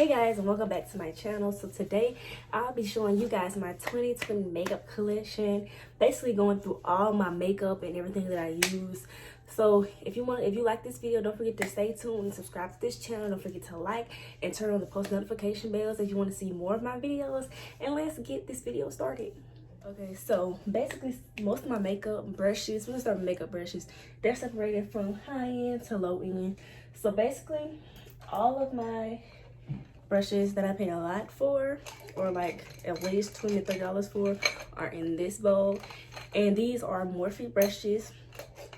Hey guys, and welcome back to my channel. So today I'll be showing you guys my 2020 makeup collection, basically going through all my makeup and everything that I use. So if you like this video, don't forget to stay tuned and subscribe to this channel. Don't forget to like and turn on the post notification bells if you want to see more of my videos. And let's get this video started. Okay, so basically most of my makeup brushes, we're gonna start with makeup brushes, they're separated from high end to low end. So basically all of my brushes that I pay a lot for, or like at least $20 to $30 for, are in this bowl. And these are Morphe brushes.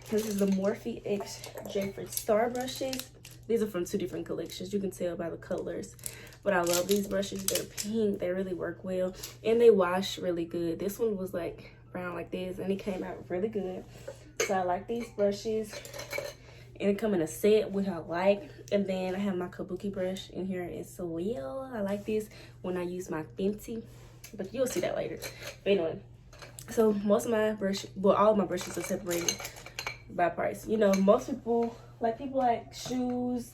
This is the Morphe X Jeffree Star brushes. These are from two different collections. You can tell by the colors. But I love these brushes. They're pink. They really work well. And they wash really good. This one was like brown like this, and it came out really good. So I like these brushes. And it come in a set, which I like. And then I have my Kabuki brush in here as well. I like this when I use my Fenty, but you'll see that later. But anyway, so most of my brush, well, all of my brushes are separated by price. You know, most people like shoes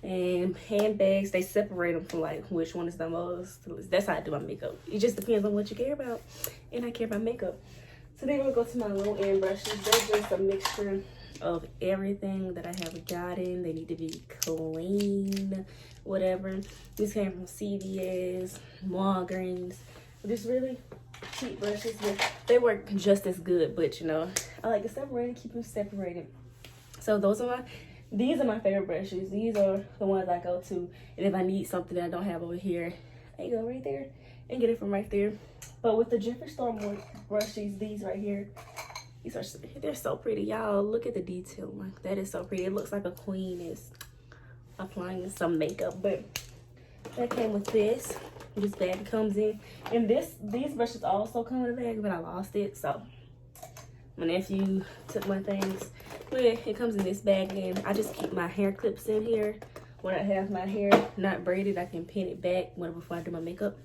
and handbags, they separate them from like which one is the most. That's how I do my makeup. It just depends on what you care about, and I care about makeup. So then we'll go to my low end brushes. They're just a mixture of everything that I have gotten. They need to be clean, whatever. These came from CVS, Walgreens. Just really cheap brushes, but they work just as good. But you know, I like to separate, keep them separated. So these are my favorite brushes. These are the ones I go to, and if I need something that I don't have over here, I go right there and get it from right there. But with the Jeffree Star brushes, these right here, they're so pretty. Y'all, look at the detail. Like, that is so pretty. It looks like a queen is applying some makeup. But that came with this bag comes in, and these brushes also come in a bag, but I lost it, so my nephew took my things. But it comes in this bag, and I just keep my hair clips in here. When I have my hair not braided, I can pin it back before I do my makeup.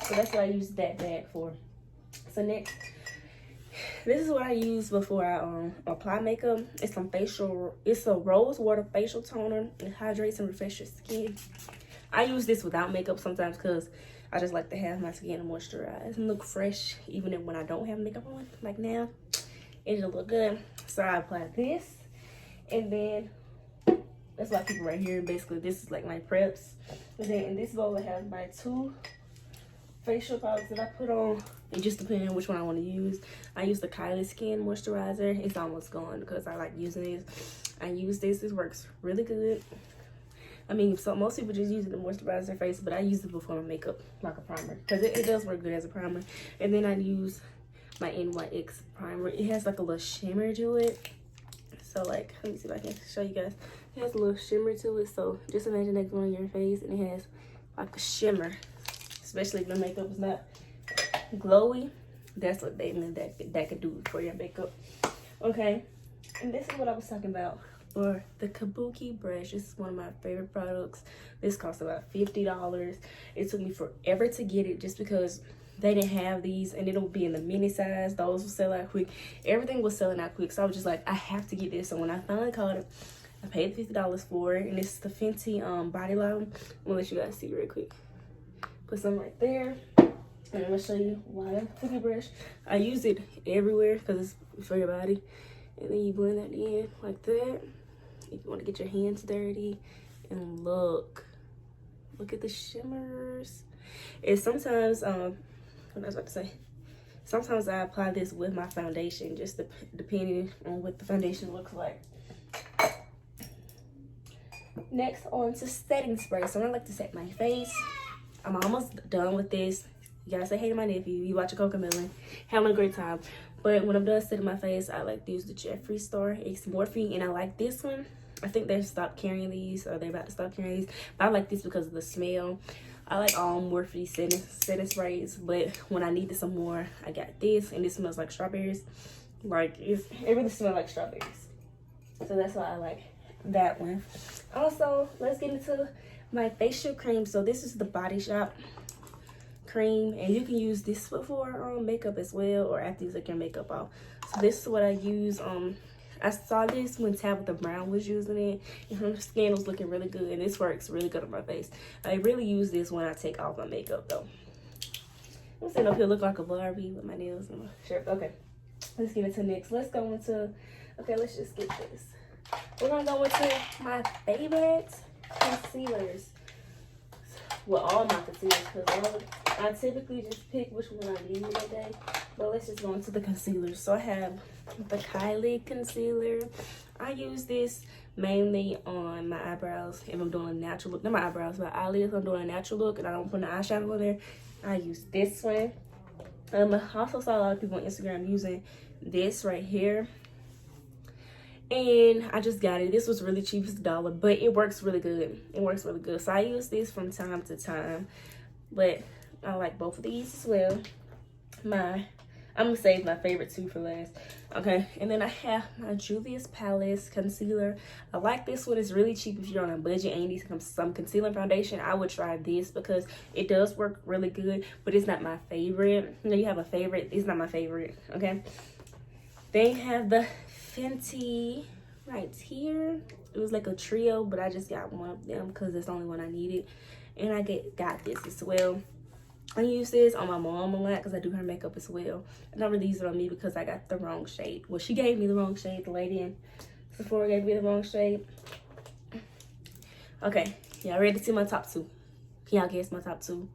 So that's what I use that bag for. So next, this is what I use before I apply makeup. It's a rose water facial toner. It hydrates and refreshes your skin. I use this without makeup sometimes because I just like to have my skin moisturized and look fresh even when I don't have makeup on. Like now, it'll look good. So I apply this, and then that's why I keep it right here. Basically, this is like my preps. And then in this bowl, I have my two facial products that I put on. It just depends on which one I want to use. I use the Kylie Skin Moisturizer. It's almost gone because I like using this. I use this. It works really good. I mean, so most people just use it to moisturize their face, but I use it before my makeup, like a primer, because it does work good as a primer. And then I use my NYX primer. It has like a little shimmer to it. So like, let me see if I can show you guys. It has a little shimmer to it. So just imagine that going on your face, and it has like a shimmer. Especially if the makeup is not glowy, that's what that could do for your makeup. Okay, and this is what I was talking about for the Kabuki brush. This is one of my favorite products. This cost about $50. It took me forever to get it just because they didn't have these, and it'll be in the mini size. Those will sell out quick. Everything was selling out quick, so I was just like, I have to get this. So when I finally caught it, I paid $50 for it, and it's the Fenty body lotion. I'm gonna let you guys see real quick. Put some right there, and I'm gonna show you why the Kabuki brush. I use it everywhere because it's for your body. And then you blend that in like that. If you want to get your hands dirty, and look at the shimmers. And sometimes what I was about to say, sometimes I apply this with my foundation, just depending on what the foundation looks like. Next, on to setting spray. So I like to set my face. I'm almost done with this. You gotta say hey to my nephew. You watch a Cocomelon, having a great time. But when I'm done setting my face, I like to use the Jeffree Star X Morphe, and I like this one. I think they've stopped carrying these, or they're about to stop carrying these. But I like this because of the smell. I like all Morphe setting sprays, but when I needed some more, I got this, and this smells like strawberries. Like it really smells like strawberries. So that's why I like that one. Also, let's get into my facial cream. So this is the Body Shop cream, and you can use this before makeup as well, or after you take your makeup off. So this is what I use. I saw this when Tabitha Brown was using it, and her skin was looking really good, and this works really good on my face. I really use this when I take off my makeup, though. I'm sitting up here looking like a Barbie with my nails and my shirt. Okay, let's get into next. Let's go into, okay, let's just get this. We're gonna go into my favorite concealers. Well, all my concealers, because I typically just pick which one I need that day. But let's just go into the concealers. So I have the Kylie concealer. I use this mainly on my eyebrows if I'm doing a natural look. Not my eyebrows, but eyelids. I'm doing a natural look and I don't put an eyeshadow on there. I use this one. I also saw a lot of people on Instagram using this right here. And I just got it. This was really cheap, it's $1, but it works really good. It works really good. So I use this from time to time, but I like both of these as well. I'm gonna save my favorite two for last. Okay, and then I have my Juvia's Palace concealer. I like this one. It's really cheap if you're on a budget and you need some concealing foundation. I would try this because it does work really good, but it's not my favorite. You know, you have a favorite. It's not my favorite. Okay. They have the Fenty right here. It was like a trio, but I just got one of them because it's the only one I needed. And I got this as well. I use this on my mom a lot because I do her makeup as well. I don't really use it on me because I got the wrong shade. Well, she gave me the wrong shade. The lady in Sephora gave me the wrong shade. Okay, y'all ready to see my top two? Can y'all guess my top two?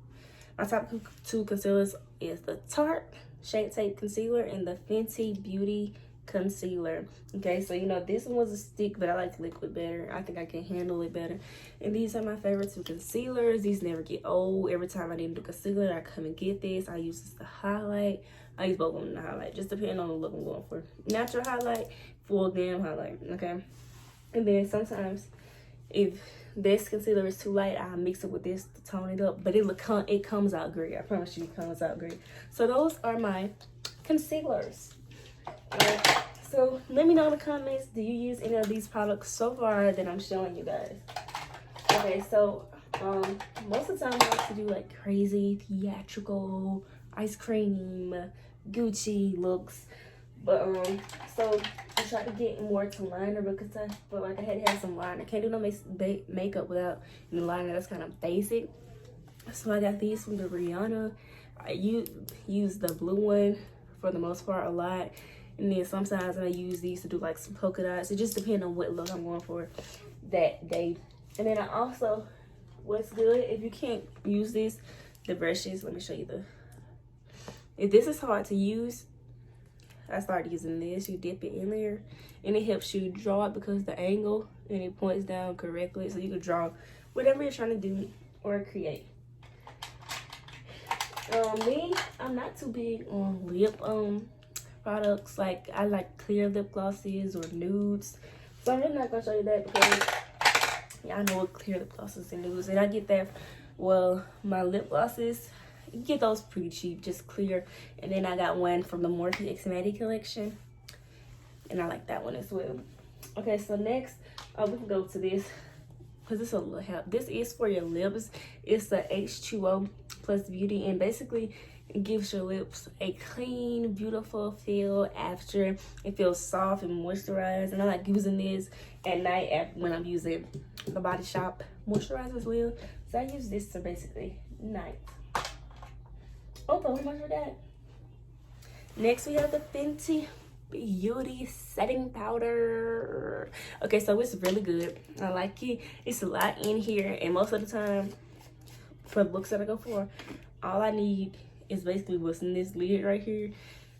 My top two concealers is the Tarte Shape Tape Concealer and the Fenty Beauty Concealer. Okay, so you know this one was a stick, but I like the liquid better. I think I can handle it better. And these are my favorite two concealers. These never get old. Every time I need to do concealer, I come and get this. I use this to highlight. I use both of them to highlight, just depending on the look I'm going for. Natural highlight, full glam highlight. Okay, and then sometimes if this concealer is too light, I'll mix it with this to tone it up. But it comes out great. I promise you, it comes out great. So those are my concealers. So let me know in the comments, do you use any of these products so far that I'm showing you guys? Okay, so most of the time I like to do like crazy theatrical ice cream Gucci looks, but so I try to get more to liner because I feel like I had to have some liner. I can't do no makeup without the liner. That's kind of basic. So I got these from the Rihanna. I use the blue one for the most part a lot. And then sometimes I use these to do like some polka dots. It just depends on what look I'm going for that day. And then I also, what's good, if you can't use this, the brushes, let me show you if this is hard to use, I started using this. You dip it in there and it helps you draw it because the angle and it points down correctly. So you can draw whatever you're trying to do or create. I'm not too big on lip products. Like I like clear lip glosses or nudes, so I'm really not gonna show you that because y'all know what clear lip glosses and nudes, and I get that. Well, my lip glosses, you get those pretty cheap, just clear. And then I got one from the Morphe X Matte collection, and I like that one as well. Okay, so next we can go to this because this will help. This is for your lips. It's the H2O Plus Beauty, and basically it gives your lips a clean, beautiful feel after. It feels soft and moisturized. And I like using this at night when I'm using the Body Shop moisturizer as well. So I use this to basically night. Oh, but we much for that. Next we have the Fenty Beauty Setting Powder. Okay, so it's really good. I like it. It's a lot in here, and most of the time for the looks that I go for, all I need is basically what's in this lid right here,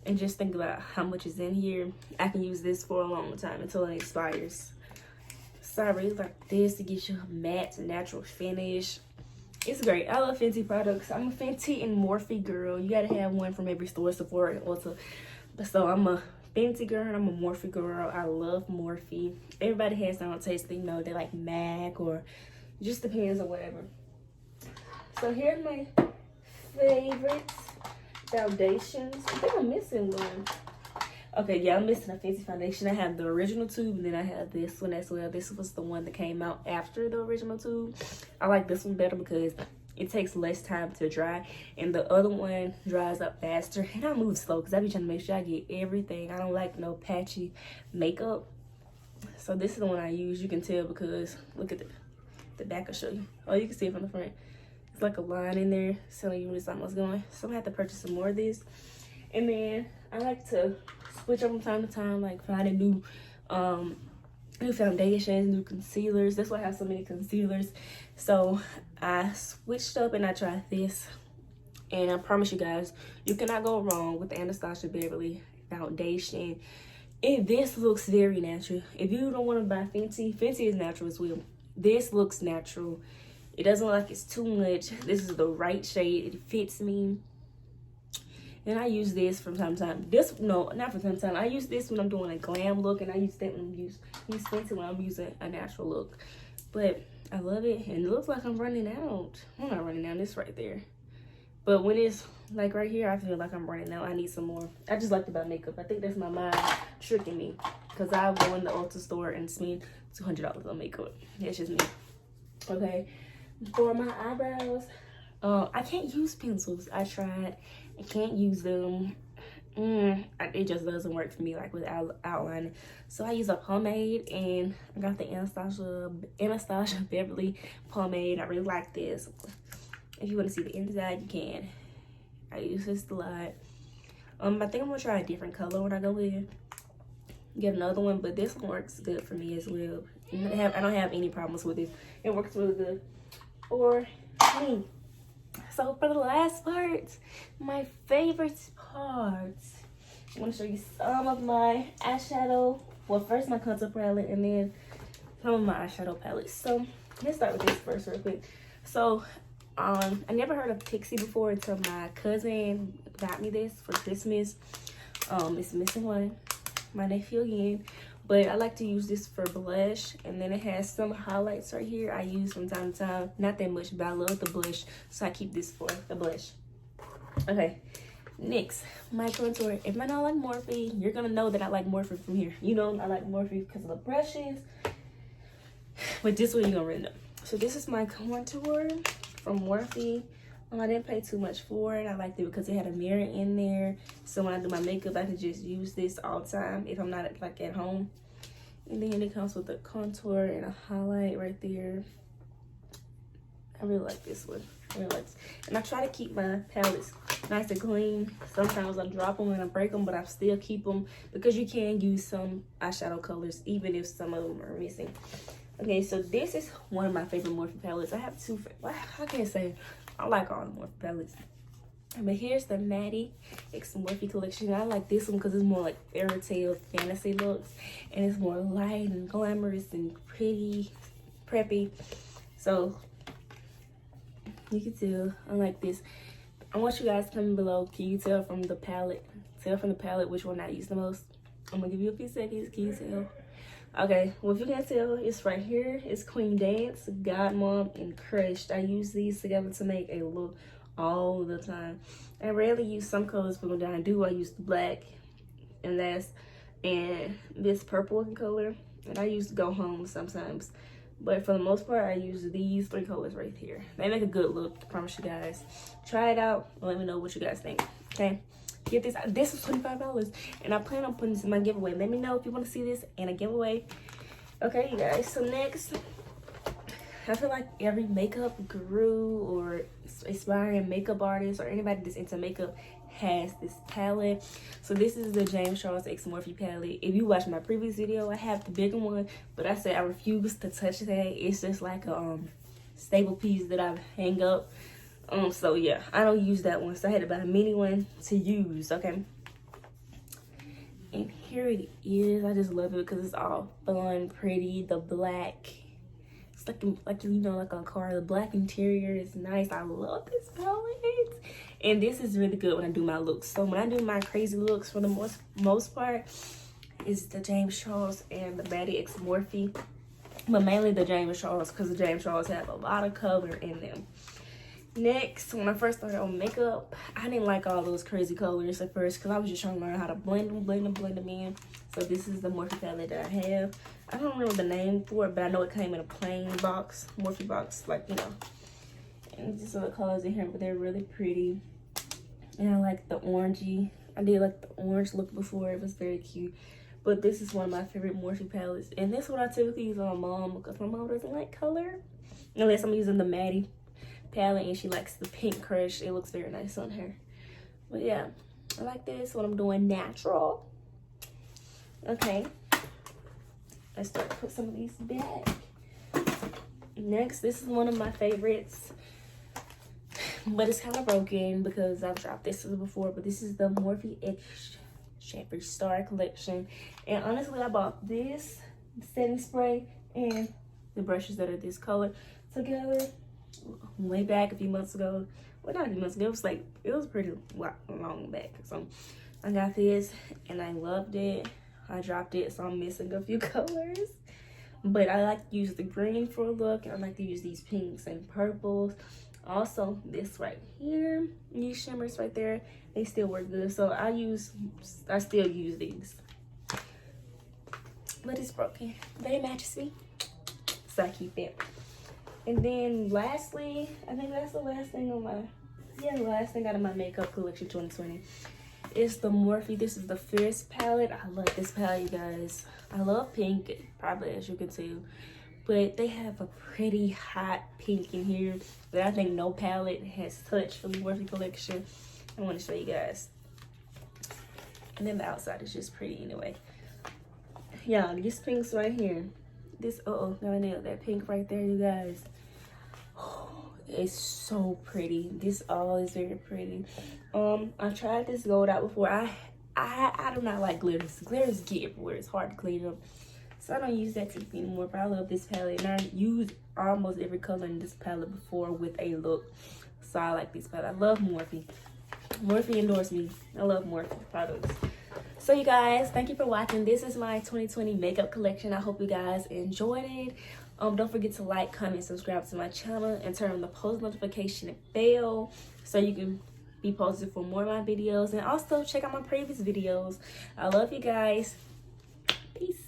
and just think about how much is in here. I can use this for a long time until it expires. So I really like this to get you a matte natural finish. It's great. I love Fenty products. I'm a Fenty and Morphe girl. You gotta have one from every store, Sephora and Ulta. So I'm a Fenty girl and I'm a Morphe girl. I love Morphe. Everybody has their own taste. They know they like MAC or just depends on whatever. So here's my favorite foundations. I think I'm missing one. Okay, yeah, I'm missing a Fenty foundation. I have the original tube, and then I have this one as well. This was the one that came out after the original tube. I like this one better because it takes less time to dry, and the other one dries up faster. And I move slow because I be trying to make sure I get everything. I don't like no patchy makeup. So this is the one I use. You can tell because look at the back. I'll show you. Oh, you can see it from the front. It's like a line in there telling you when it's almost going. So I'm gonna have to purchase some more of this. And then I like to switch up from time to time, like finding new foundations, new concealers. That's why I have so many concealers. So I switched up and I tried this. And I promise you guys, you cannot go wrong with the Anastasia Beverly foundation. And this looks very natural. If you don't want to buy Fenty, Fenty is natural as well. This looks natural. It doesn't look like it's too much. This is the right shade. It fits me. And I use this from time to time. No, not from time to time. I use this when I'm doing a glam look, and I use that when I'm use Fenty when I'm using a natural look. But I love it, and it looks like I'm running out. I'm not running out. It's right there. But when it's like right here, I feel like I'm running out. I need some more. I just like to buy makeup. I think that's my mind tricking me, because I'll go in the Ulta store and spend $200 on makeup. That's just me. Okay. For my eyebrows, I can't use pencils. I tried. I can't use them. It just doesn't work for me, like with outlining. So I use a pomade, and I got the Anastasia Beverly pomade. I really like this. If you want to see the inside, you can. I use this a lot. I think I'm gonna try a different color when I go in. Get another one, but this one works good for me as well. I don't have any problems with it. It works really good for me. So for the last part, my favorite part, I'm gonna show you some of my eyeshadow. Well, first my contour palette, and then some of my eyeshadow palettes. So let's start with this first real quick. So I never heard of Pixie before until my cousin got me this for Christmas. It's missing one, my nephew again. But I like to use this for blush, and then it has some highlights right here I use from time to time. Not that much, but I love the blush, so I keep this for the blush. Okay, next, my contour. If I don't like Morphe, you're gonna know that I like Morphe from here. You know I like Morphe because of the brushes, but this one you're gonna really know. So this is my contour from Morphe. I didn't pay too much for it. I liked it because it had a mirror in there. So when I do my makeup, I can just use this all the time if I'm not like at home. And then it comes with a contour and a highlight right there. I really like this one. I really like this. And I try to keep my palettes nice and clean. Sometimes I drop them and I break them, but I still keep them because you can use some eyeshadow colors even if some of them are missing. Okay, so this is one of my favorite Morphe palettes. I have two. I can't say I like all the Morphe palettes. But here's the Maddie X Morphe collection. I like this one because it's more like fairy tale fantasy looks, and it's more light and glamorous and pretty, preppy. So you can tell I like this. I want you guys comment below. Can you tell from the palette? Tell from the palette which one I use the most. I'm gonna give you a few seconds. Can you tell? Okay, well, if you can't tell, it's right here. It's Queen Dance, God Mom, and Crushed. I use these together to make a look all the time. I rarely use some colors, but when I do, I use the black and this purple in color. And I use to go home sometimes. But for the most part, I use these three colors right here. They make a good look, I promise you guys. Try it out and let me know what you guys think, okay? Get this. This is $25, and I plan on putting this in my giveaway. Let me know if you want to see this in a giveaway. Okay, you guys. So next, I feel like every makeup guru or aspiring makeup artist or anybody that's into makeup has this palette. So this is the James Charles X Morphe palette. If you watch my previous video, I have the bigger one, but I said I refuse to touch that. It's just like a staple piece that I hang up. So yeah, I don't use that one, so I had to buy a mini one to use. Okay, and here it is. I just love it because it's all fun, pretty. The black, it's like you know, like a car. The black interior is nice. I love this palette, and this is really good when I do my looks. So when I do my crazy looks, for the most part, is the James Charles and the Maddie X Morphe, but mainly the James Charles because the James Charles have a lot of color in them. Next, when I first started on makeup, I didn't like all those crazy colors at first because I was just trying to learn how to blend them in. So this is the Morphe palette that I have. I don't remember the name for it, but I know it came in a plain box, Morphe box, like, you know. And just some of the colors in here, but they're really pretty. And I like the orangey. I did like the orange look before. It was very cute. But this is one of my favorite Morphe palettes. And this one I typically use on my mom because my mom doesn't like color. Unless I'm using the Maddie palette and she likes the Pink Crush. It looks very nice on her. But yeah, I like this when I'm doing natural. Okay. Let's start to put some of these back. Next, this is one of my favorites. But it's kind of broken because I've dropped this before. But this is the Morphe X Shepherd Star collection. And honestly, I bought this setting spray and the brushes that are this color together way back a few months ago. Well, not a few months ago. It was pretty long back. So I got this and I loved it. I dropped it, so I'm missing a few colors. But I like to use the green for a look, and I like to use these pinks and purples. Also, this right here, these shimmers right there, they still work good. So I still use these. But it's broken. But it matches me, so I keep it. And then lastly, I think that's the last thing on my, the last thing out of my makeup collection 2020. It's the Morphe. This is the Fierce palette. I love this palette, you guys. I love pink, probably, as you can tell. But they have a pretty hot pink in here that I think no palette has touched from the Morphe collection. I want to show you guys. And then the outside is just pretty anyway. Yeah, these pinks right here. This, no, I nailed that pink right there, you guys. It's so pretty. This all is very pretty. I tried this gold out before. I do not like glitters. Glitters get everywhere. It's hard to clean them. So I don't use that typically anymore. But I love this palette. And I used almost every color in this palette before with a look. So I like this palette. I love Morphe. Morphe endorsed me. I love Morphe products. So you guys, thank you for watching. This is my 2020 makeup collection. I hope you guys enjoyed it. Don't forget to like, comment, subscribe to my channel, and turn on the post notification bell so you can be posted for more of my videos. And also check out my previous videos. I love you guys. Peace.